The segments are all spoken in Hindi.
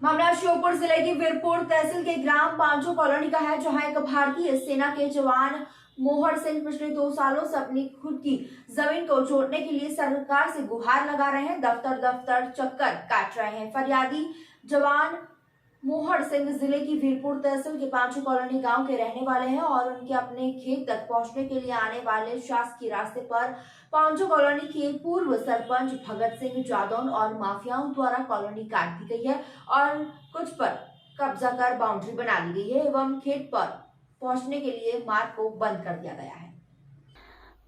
मामला श्योपुर जिले की वीरपुर तहसील के ग्राम पांचो कॉलोनी का है, जहां एक भारतीय सेना के जवान मोहर सिंह पिछले 2 सालों से अपनी खुद की जमीन को जोतने के लिए सरकार से गुहार लगा रहे हैं, दफ्तर दफ्तर चक्कर काट रहे हैं। फरियादी जवान मोहर सिंह जिले की वीरपुर तहसील के पांचो कॉलोनी गांव के रहने वाले हैं और उनके अपने खेत तक पहुंचने के लिए आने वाले शासकीय रास्ते पर पांचो कॉलोनी के पूर्व सरपंच भगत सिंह जादौन और माफियाओं द्वारा कॉलोनी काट दी गई है और कुछ पर कब्जा कर बाउंड्री बना ली गई है एवं खेत पर पहुंचने के लिए मार्ग को बंद कर दिया गया है।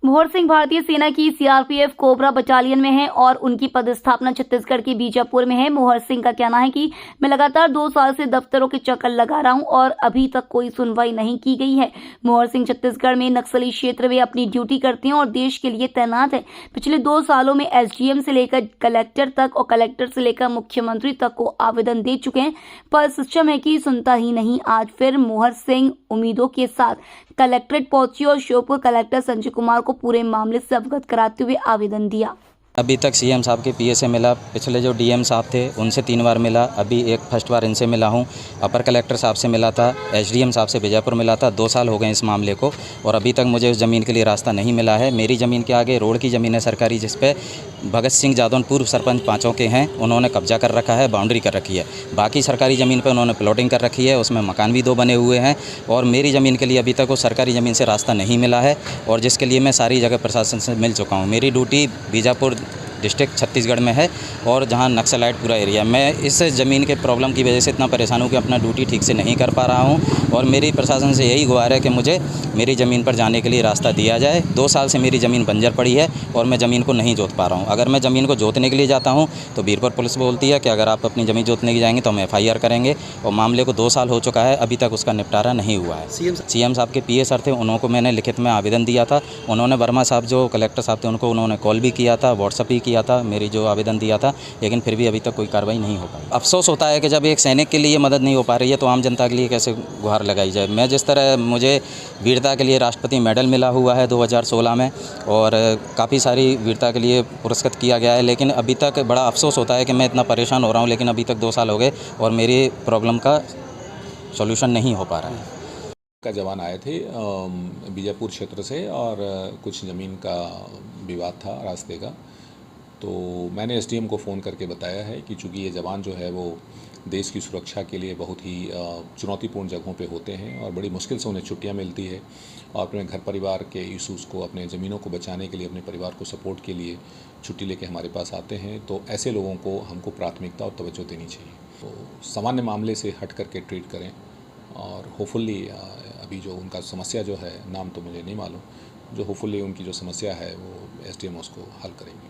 मोहर सिंह भारतीय सेना की सीआरपीएफ कोबरा बटालियन में है और उनकी पदस्थापना छत्तीसगढ़ के बीजापुर में है। मोहर सिंह का कहना है कि मैं लगातार 2 साल से दफ्तरों के चक्कर लगा रहा हूं और अभी तक कोई सुनवाई नहीं की गई है। मोहर सिंह छत्तीसगढ़ में नक्सली क्षेत्र में अपनी ड्यूटी करते हैं और देश के लिए तैनात है। पिछले 2 सालों में एसडीएम से लेकर कलेक्टर तक और कलेक्टर से लेकर मुख्यमंत्री तक को आवेदन दे चुके हैं, पर सिस्टम है कि सुनता ही नहीं। आज फिर मोहर सिंह उम्मीदों के साथ कलेक्ट्रेट पहुंची और श्योपुर कलेक्टर संजय कुमार को पूरे मामले से अवगत कराते हुए आवेदन दिया। अभी तक सीएम साहब के पीए से मिला, पिछले जो डीएम साहब थे उनसे 3 बार मिला, अभी एक फर्स्ट बार इनसे मिला हूं। अपर कलेक्टर साहब से मिला था, एसडीएम साहब से बीजापुर मिला था। 2 साल हो गए इस मामले को और अभी तक मुझे उस ज़मीन के लिए रास्ता नहीं मिला है। मेरी ज़मीन के आगे रोड की ज़मीन है सरकारी, जिस पे भगत सिंह जादौन पूर्व सरपंच पांचों के हैं, उन्होंने कब्जा कर रखा है, बाउंड्री कर रखी है। बाकी सरकारी ज़मीन पर उन्होंने प्लॉटिंग कर रखी है, उसमें मकान भी 2 बने हुए हैं और मेरी ज़मीन के लिए अभी तक वो सरकारी ज़मीन से रास्ता नहीं मिला है और जिसके लिए मैं सारी जगह प्रशासन से मिल चुका हूँ। मेरी ड्यूटी बीजापुर डिस्ट्रिक्ट छत्तीसगढ़ में है और जहां नक्सलाइट पूरा एरिया, मैं इस ज़मीन के प्रॉब्लम की वजह से इतना परेशान हूं कि अपना ड्यूटी ठीक से नहीं कर पा रहा हूं और मेरी प्रशासन से यही गुहार है कि मुझे मेरी ज़मीन पर जाने के लिए रास्ता दिया जाए। 2 साल से मेरी ज़मीन बंजर पड़ी है और मैं ज़मीन को नहीं जोत पा रहा हूं। अगर मैं ज़मीन को जोतने के लिए जाता हूं तो वीरपुर पुलिस बोलती है कि अगर आप अपनी ज़मीन जोतने की जाएंगे तो हम FIR करेंगे और मामले को 2 साल हो चुका है, अभी तक उसका निपटारा नहीं हुआ है। सीएम साहब के पीए सर थे, उनको मैंने लिखित में आवेदन दिया था। उन्होंने वर्मा साहब जो कलेक्टर साहब थे उनको उन्होंने कॉल भी किया था, व्हाट्सअप भी किया था, मेरी जो आवेदन दिया था, लेकिन फिर भी अभी तक कोई कार्रवाई नहीं हो पाई। अफसोस होता है कि जब एक सैनिक के लिए मदद नहीं हो पा रही है तो आम जनता के लिए कैसे गुहार लगाई जाए। मैं जिस तरह मुझे वीरता के लिए राष्ट्रपति मेडल मिला हुआ है 2016 में और काफ़ी सारी वीरता के लिए पुरस्कृत किया गया है, लेकिन अभी तक बड़ा अफसोस होता है कि मैं इतना परेशान हो रहा हूँ, लेकिन अभी तक 2 साल हो गए और मेरी प्रॉब्लम का सॉल्यूशन नहीं हो पा रहा है। का जवान आए थे बीजापुर क्षेत्र से और कुछ ज़मीन का विवाद था रास्ते का, तो मैंने एसडीएम को फ़ोन करके बताया है कि चूँकि ये जवान जो है वो देश की सुरक्षा के लिए बहुत ही चुनौतीपूर्ण जगहों पे होते हैं और बड़ी मुश्किल से उन्हें छुट्टियां मिलती है और अपने घर परिवार के इशूज़ को, अपने ज़मीनों को बचाने के लिए, अपने परिवार को सपोर्ट के लिए छुट्टी लेके हमारे पास आते हैं, तो ऐसे लोगों को हमको प्राथमिकता और तवज्जो देनी चाहिए। तो सामान्य मामले से हट करके ट्रीट करें और होपफुली अभी जो उनका समस्या जो है, नाम तो मुझे नहीं मालूम, जो होपफुली उनकी जो समस्या है वो एसडीएम उसको हल करेंगे।